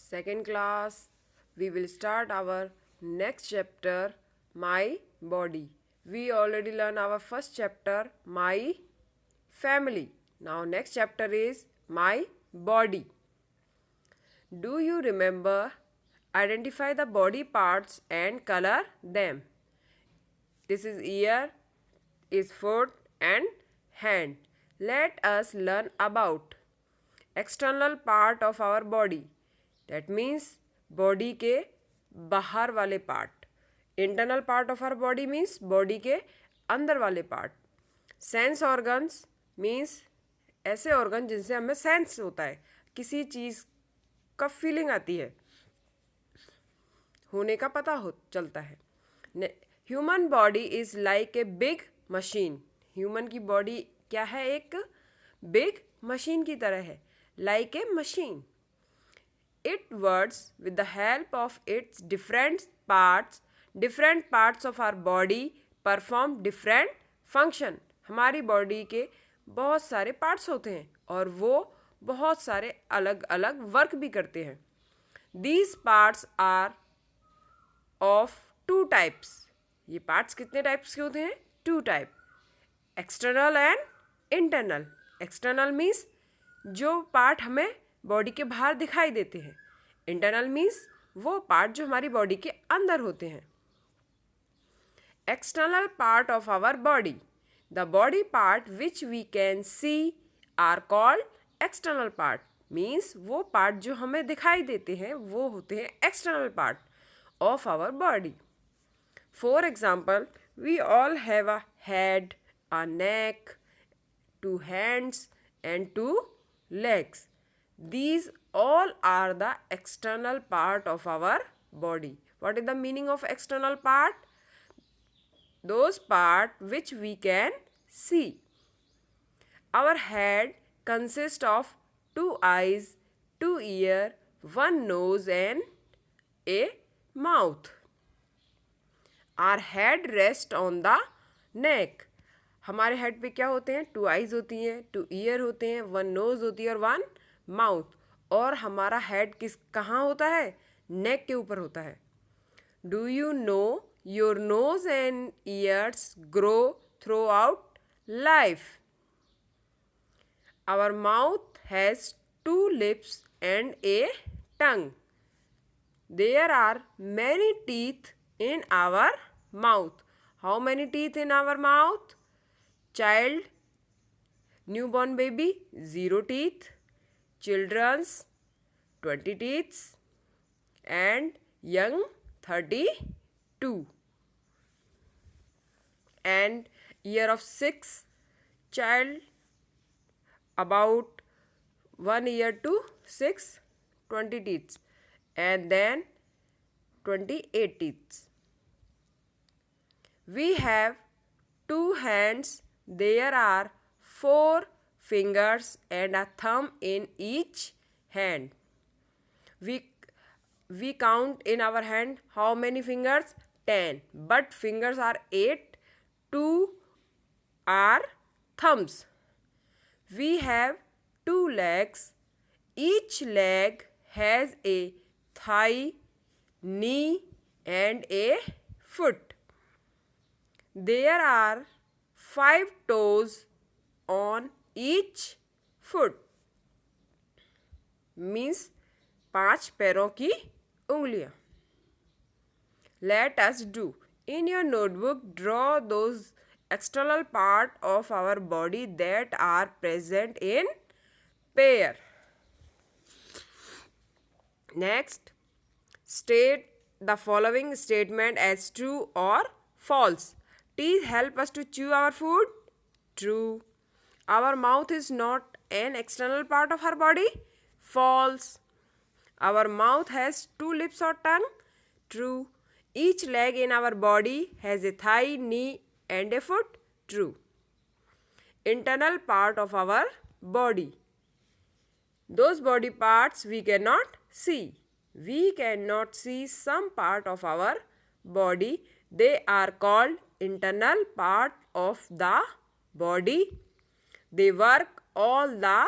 Second class, we will start our next chapter, My Body. We already learned our first chapter, My Family. Now next chapter is My Body. Do you remember? Identify the body parts and color them. This is ear, is foot and hand. Let us learn about external part of our body. That means body के बाहर वाले part. Internal part of our body means body के अंदर वाले part. Sense organs means ऐसे organ जिनसे हमें sense होता है, किसी चीज़ का feeling आती है, होने का पता हो चलता है. Human body is like a big machine. Human की बॉडी क्या है? एक बिग मशीन की तरह है. Like a machine. It works with the help of its different parts of our body perform different function. हमारी बॉडी के बहुत सारे पार्ट्स होते हैं और वो बहुत सारे अलग अलग वर्क भी करते हैं. These parts are of two types. ये पार्ट्स कितने टाइप्स के होते हैं? Two type. External and internal. External means जो पार्ट हमें बॉडी के बाहर दिखाई देते हैं. इंटरनल मीन्स वो पार्ट जो हमारी बॉडी के अंदर होते हैं. External part of our body. The body part which we can see are called external part. Means वो पार्ट जो हमें दिखाई देते हैं वो होते हैं external part of our body. For example, we all have a head, a neck, two hands and two legs. These all are the external part of our body. What is the meaning of external part? Those part which we can see. Our head consists of two eyes, two ears, one nose and a mouth. Our head rests on the neck. हमारे head पे क्या होते हैं? To eyes होती हैं, two year होते हैं, one knows होती है और वन माउथ. और हमारा हेड कहाँ होता है? नेक के ऊपर होता है. Do you know your nose and ears grow throughout life. Our mouth has two lips and a tongue. There are many teeth in our mouth. How many teeth in our mouth? Child, newborn baby, 0 teeth. Children's, 20 teeth. And young, 32. And year of 6 child, about 1 year to 6, 20 teeth. And then 28 teeth. We have two hands. There are 4 fingers and a thumb in each hand. We count in our hand how many fingers? 10. But fingers are 8. 2 are thumbs. We have 2 legs. Each leg has a thigh, knee and a foot. There are 5 toes on each foot. Means 5 पैरों की उंगलियां. Let us do. In your notebook, draw those external part of our body that are present in pair. Next, state the following statement as true or false. Teeth help us to chew our food. True. Our mouth is not an external part of our body. False. Our mouth has 2 lips or tongue. True. Each leg in our body has a thigh, knee and a foot. True. Internal part of our body. Those body parts we cannot see. We cannot see some part of our body. They are called internal part of the body. They work all the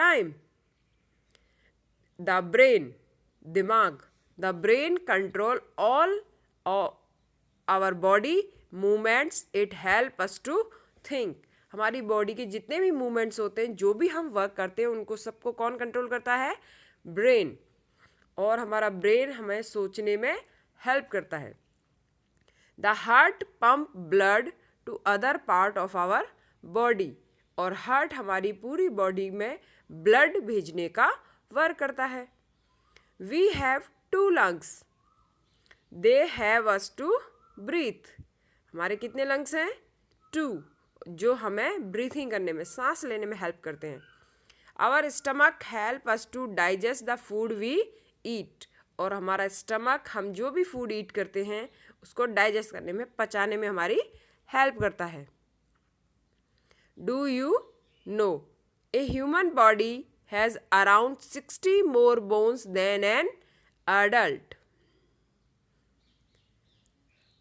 time. The brain. दिमाग। The brain control all our body movements, it help us to think. हमारी body के जितने भी movements होते हैं, जो भी हम वर्क करते हैं, उनको सबको कौन कंट्रोल करता है? ब्रेन। और हमारा ब्रेन हमें सोचने में हेल्प करता है। The heart pump blood to other part of our body, और हार्ट हमारी पूरी बॉडी में ब्लड भेजने का वर्क करता है। We have 2 lungs, they have us to breathe. हमारे कितने लंग्स हैं? 2, जो हमें ब्रीथिंग करने में, सांस लेने में हेल्प करते हैं। Our stomach help us to digest the food we eat, और हमारा स्टमक हम जो भी फूड ईट करते हैं उसको डाइजेस्ट करने में, पचाने में हमारी हेल्प करता है। Do you know a human body has around 60 more bones than an adult?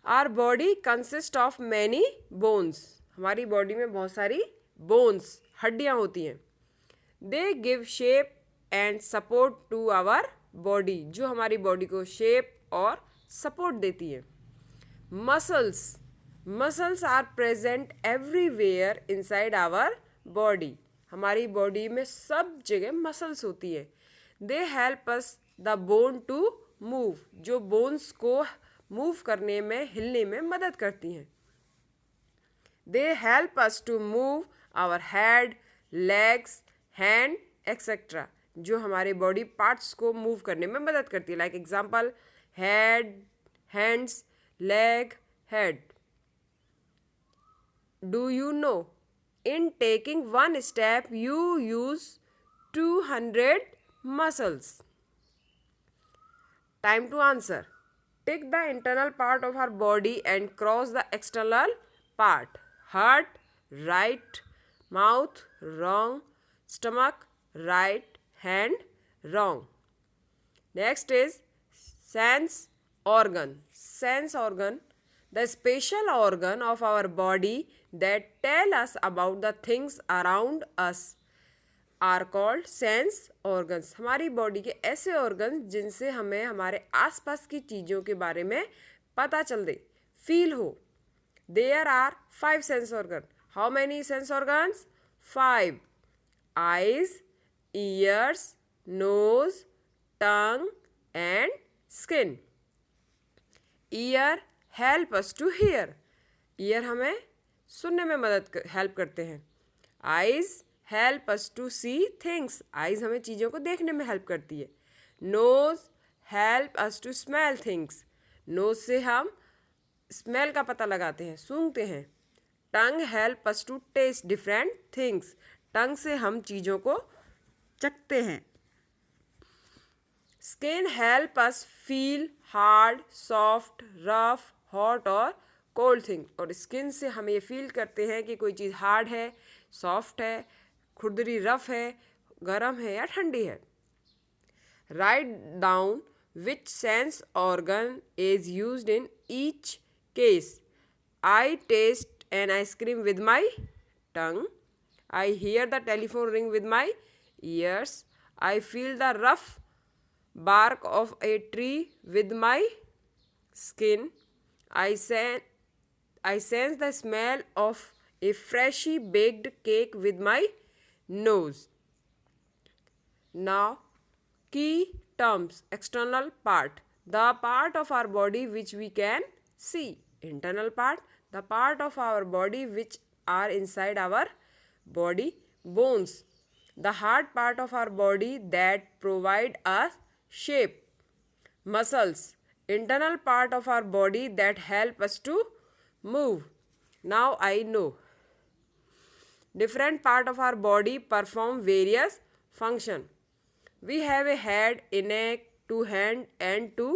Our body consist of many bones. हमारी बॉडी में बहुत सारी बोन्स, हड्डियाँ होती हैं। They give shape and support to our body, जो हमारी बॉडी को शेप और सपोर्ट देती है। Muscles, muscles are present everywhere inside our body. हमारी बॉडी में सब जगह मसल्स होती है। They help us the bone to move, जो बोन्स को मूव करने में, हिलने में मदद करती हैं। They help us to move our head, legs, hand etcetera, जो हमारे बॉडी पार्ट्स को मूव करने में मदद करती है। Like example, head, hands, leg, head. Do you know in taking 1 step you use 200 muscles? Time to answer. Tick the internal part of our body and cross the external part. Heart, right. Mouth, wrong. Stomach, right. Hand, wrong. Next is sense organ. Sense organ, the special organ of our body that tell us about the things around us, are called sense organs. हमारी body के ऐसे organs जिनसे हमें हमारे आसपास की चीज़ों के बारे में पता चल दे, फील हो। There are 5 sense organs. How many sense organs? 5. Eyes, ears, nose, tongue and skin. Ear help us to hear. Ear हमें सुनने में हेल्प करते हैं। Eyes help us to see things. Eyes हमें चीज़ों को देखने में हेल्प करती है। Nose help us to smell things. Nose से हम स्मेल का पता लगाते हैं, सूंघते हैं। Tongue help us to taste different things. टंग से हम चीज़ों को चखते हैं। Skin help us feel hard, soft, rough, hot और कोल्ड थिंग, और स्किन से हम ये फील करते हैं कि कोई चीज़ हार्ड है, सॉफ्ट है, खुरदरी रफ है, गर्म है या ठंडी है। Right down which sense organ is used in each case. I taste an ice cream with my tongue. I hear the telephone ring with my ears. I feel the rough bark of a tree with my skin. I sense the smell of a freshly baked cake with my nose. Now, key terms. External part, the part of our body which we can see. Internal part, the part of our body which are inside our body. Bones, the hard part of our body that provide us shape. Muscles, internal part of our body that help us to move. Now I know. Different part of our body perform various function. We have a head, a neck, 2 hands and 2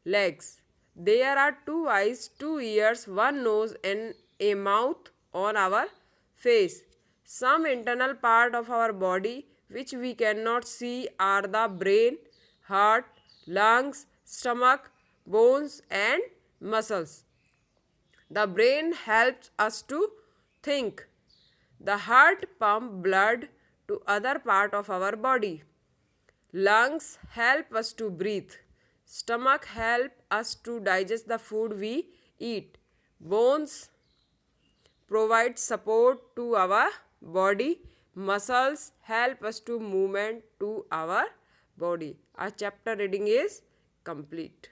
legs. There are 2 eyes, 2 ears, 1 nose and a mouth on our face. Some internal part of our body which we cannot see are the brain, heart, lungs, stomach, bones and muscles. The brain helps us to think. The heart pumps blood to other part of our body. Lungs help us to breathe. Stomach help us to digest the food we eat. Bones provide support to our body. Muscles help us to movement to our body. Our chapter reading is complete.